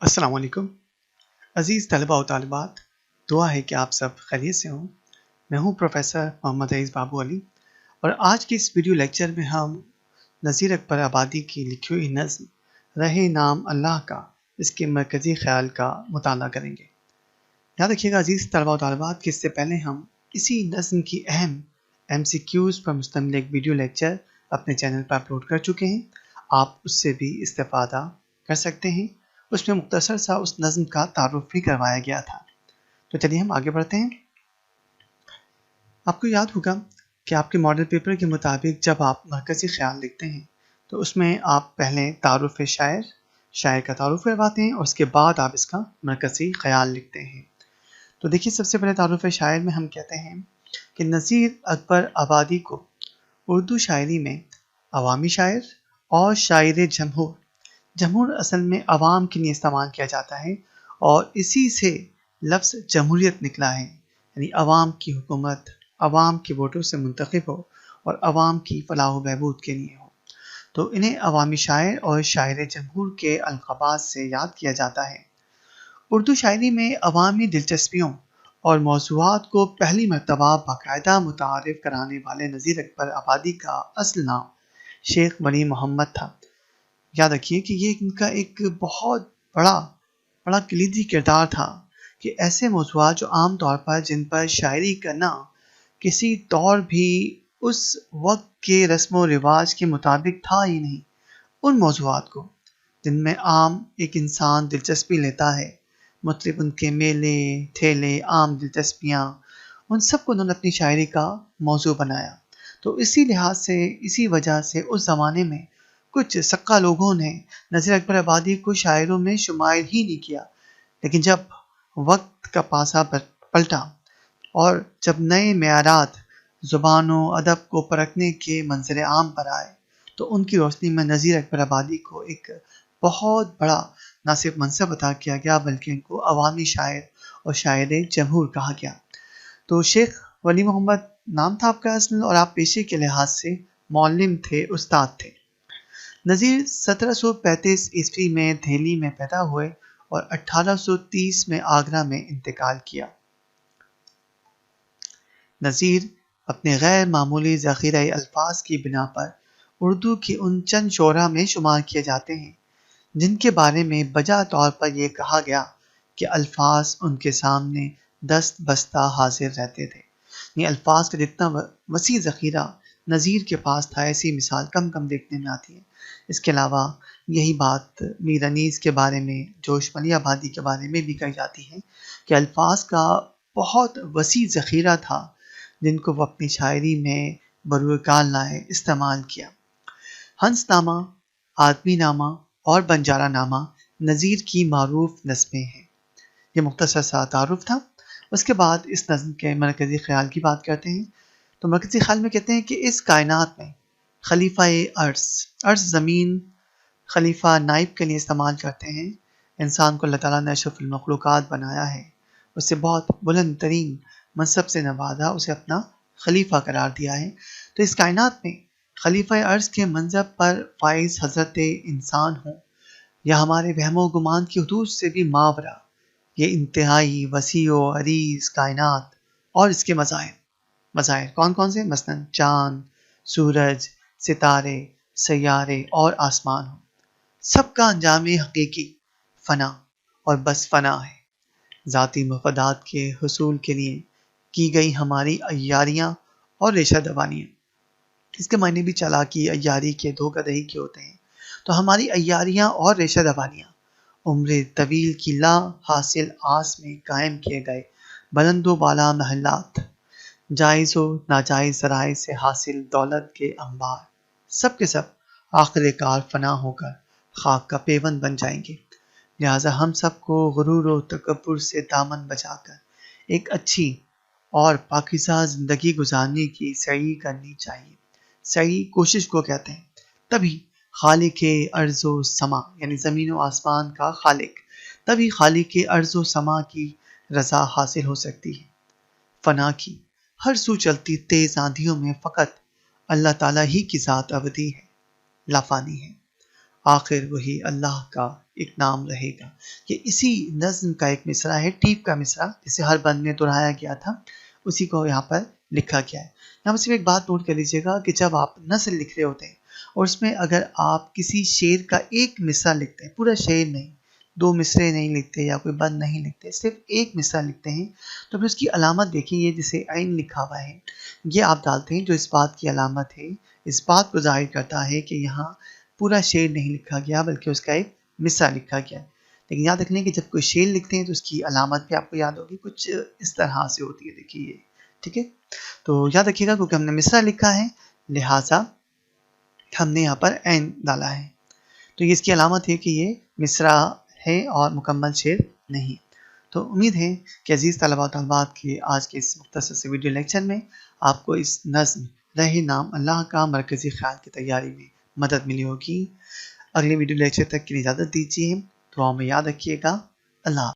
अस्सलाम वालेकुम अज़ीज़ तलबा और तालिबात, दुआ है कि आप सब खैरियत से हों। मैं हूं प्रोफेसर मोहम्मद रईस बाबू अली और आज के इस वीडियो लेक्चर में हम नज़ीर अकबर आबादी की लिखी हुई नज़्म रहे नाम अल्लाह का इसके मरकज़ी ख़्याल का मुताला करेंगे। याद रखिएगा अज़ीज़ तलबा और तालिबात कि इससे पहले हम इसी नज़्म की अहम MCQs पर मुश्तमिल एक वीडियो लेक्चर अपने चैनल पर अपलोड कर चुके हैं। आप उससे भी इस्तेफ़ादा कर सकते हैं। उसमें मुख्तसर सा उस नज़्म का तारुफ भी करवाया गया था। तो चलिए हम आगे बढ़ते हैं। आपको याद होगा कि आपके मॉडल पेपर के मुताबिक जब आप मरकज़ी ख़्याल लिखते हैं तो उसमें आप पहले तारुफ शायर का तारुफ करवाते हैं और उसके बाद आप इसका मरकज़ी ख़्याल लिखते हैं। तो देखिए, सबसे पहले तारुफ शायर में हम कहते हैं कि नज़ीर अकबर आबादी को उर्दू शायरी में अवामी शायर और शायर जमहूर, जमहूर असल में अवाम के लिए इस्तेमाल किया जाता है और इसी से लफ्ज़ जमहूरियत निकला है, यानी अवाम की हुकूमत अवाम के वोटों से मुंतखब हो और अवाम की फलाह बहबूद के लिए हो। तो इन्हें अवामी शायर और शायर जमहूर के अलक़ाबात से याद किया जाता है। उर्दू शायरी में अवामी दिलचस्पियों और मौज़ूआत को पहली मरतबा बाकायदा मुतारिफ़ कराने वाले नज़ीर अकबर आबादी का असल नाम शेख वली मोहम्मद था। याद रखिए कि ये इनका एक बहुत बड़ा कलीदी किरदार था कि ऐसे मौज़ूआत जो आम तौर पर जिन पर शायरी करना किसी दौर भी उस वक्त के रस्म व रिवाज के मुताबिक था ही नहीं, उन मौज़ूआत को जिनमें आम एक इंसान दिलचस्पी लेता है, मतलब उनके मेले ठेले आम दिलचस्पियाँ, उन सब को उन्होंने अपनी शायरी का मौजू बनाया। तो इसी लिहाज से इसी वजह से उस ज़माने में कुछ सक्का लोगों ने नज़ीर अकबर आबादी को शायरों में शुमार ही नहीं किया, लेकिन जब वक्त का पासा पलटा और जब नए मेयारात ज़ुबान व अदब को परखने के मंजर आम पर आए तो उनकी रोशनी में नज़ीर अकबर आबादी को एक बहुत बड़ा न सिर्फ मनसब अता किया गया बल्कि इनको अवामी शायर और शायर जमहूर कहा गया। तो शेख वली मोहम्मद नाम था आपका असल और आप पेशे के लिहाज से मौल्लिम थे, उस्ताद थे। नज़ीर 1735 ईस्वी में दिल्ली में पैदा हुए और 1830 में आगरा में इंतकाल किया। नज़ीर अपने गैर मामूली ज़ख़ीरा अल्फाज की बिना पर उर्दू के उन चंद शोरा में शुमार किए जाते हैं जिनके बारे में बजा तौर पर यह कहा गया कि अल्फाज उनके सामने दस्त बस्ता हाजिर रहते थे। ये अल्फाज का जितना वसी ज़ख़ीरा नज़ीर के पास था, ऐसी मिसाल कम देखने में आती है। इसके अलावा यही बात मीर अनीस के बारे में, जोश मली आबादी के बारे में भी कही जाती है कि अल्फाज का बहुत वसी ज़ख़ीरा था जिनको वो अपनी शायरी में बरूएकाल लाए इस्तेमाल किया। हंसनामा, आदमी नामा और बंजारा नामा नज़ीर की मारूफ नज़्में हैं। ये मुख्तसर सा तारुफ था। उसके बाद इस नज़्म के मरकज़ी ख़्याल की बात करते हैं। तो मरकज़ी ख़्याल में कहते हैं कि इस कायनात में अर्ज़ ज़मीन खलीफा नाइब के लिए इस्तेमाल करते हैं। इंसान को अल्लाह ताला ने अशरफुल मखलूक़ात बनाया है, उसे बहुत बुलंद तरीन मनसब से नवाजा, उसे अपना खलीफा करार दिया है। तो इस कायनात में खलीफा अर्ज़ के मंज़ब पर फ़ाइज़ हज़रत इंसान हों या हमारे वहमो गुमान की हदूद से भी मावरा, ये इंतहाई वसी व अरीज़ कायनात और इसके मज़ाहिर कौन कौन से, मसलन चाँद, सूरज, सितारे, सैयारे और आसमान हो, सबका अंजाम हकीकी फ़ना और बस फ़ना है। ज़ाती मफादात के हुसूल के लिए की गई हमारी अय्यारियाँ और रेशा दबानियाँ, इसके मायने भी चालाकी, अय्यारी के, धोखाधड़ी के होते हैं। तो हमारी अय्यारियाँ और रेशा दबानियाँ उम्र तवील की ला हासिल आस में कायम किए गए बुलंदो बाला महलात, जायज़ व नाजायज़ ज़राए से हासिल दौलत के अंबार, सब के सब आखिर कार फना होकर खाक का पेवन बन जाएंगे। लिहाजा हम सबको गुरूर व तकब्बुर से दामन बचाकर एक अच्छी और पाकीज़ा ज़िंदगी गुजारने की सही करनी चाहिए। सही कोशिश को कहते हैं। तभी खालिक अर्ज़ व समा, यानी ज़मीन व आसमान का खालिक, तभी खालिक अर्ज़ व समा की रज़ा हासिल हो सकती है। फना की हर सू चलती तेज़ आंधियों में फ़कत अल्लाह ताला ही की ज़ात अवधी है, लाफ़ानी है। आखिर वही अल्लाह का एक नाम रहेगा। ये इसी नज़्म का एक मिसरा है, टीप का मिसरा, जिसे हर बंद में दोहराया गया था, उसी को यहाँ पर लिखा गया है। यहाँ पर सिर्फ एक बात नोट कर लीजिएगा कि जब आप नज़्म लिख रहे होते हैं और उसमें अगर आप किसी शेर का एक मिसरा लिखते हैं, पूरा शेर नहीं, 2 मिसरे नहीं लिखते या कोई बंद नहीं लिखते, सिर्फ एक मिसरा लिखते हैं, तो फिर उसकी अलामत देखिए, ये जिसे ऐन लिखा हुआ है, ये आप डालते हैं, जो इस बात की अलामत है, इस बात को ज़ाहिर करता है कि यहाँ पूरा शेर नहीं लिखा गया बल्कि उसका एक मिसरा लिखा गया है। लेकिन याद रखने कि जब कोई शेर लिखते हैं तो उसकी अलामत भी आपको याद होगी, कुछ इस तरह से होती है, देखिए ये, ठीक है। तो याद रखिएगा क्योंकि हमने मिसरा लिखा है, लिहाजा हमने यहाँ पर ऐन डाला है, तो ये इसकी अलामत है कि ये मिसरा है और मुकम्मल शेर नहीं। तो उम्मीद है कि अज़ीज़ तलबा व तलबात के आज के इस मुख्तसर से वीडियो लेक्चर में आपको इस नज़्म रहे नाम अल्लाह का मरकज़ी ख़्याल की तैयारी में मदद मिली होगी। अगले वीडियो लेक्चर तक के लिए इजाज़त दीजिए, दुआ में याद रखिएगा। अल्लाह।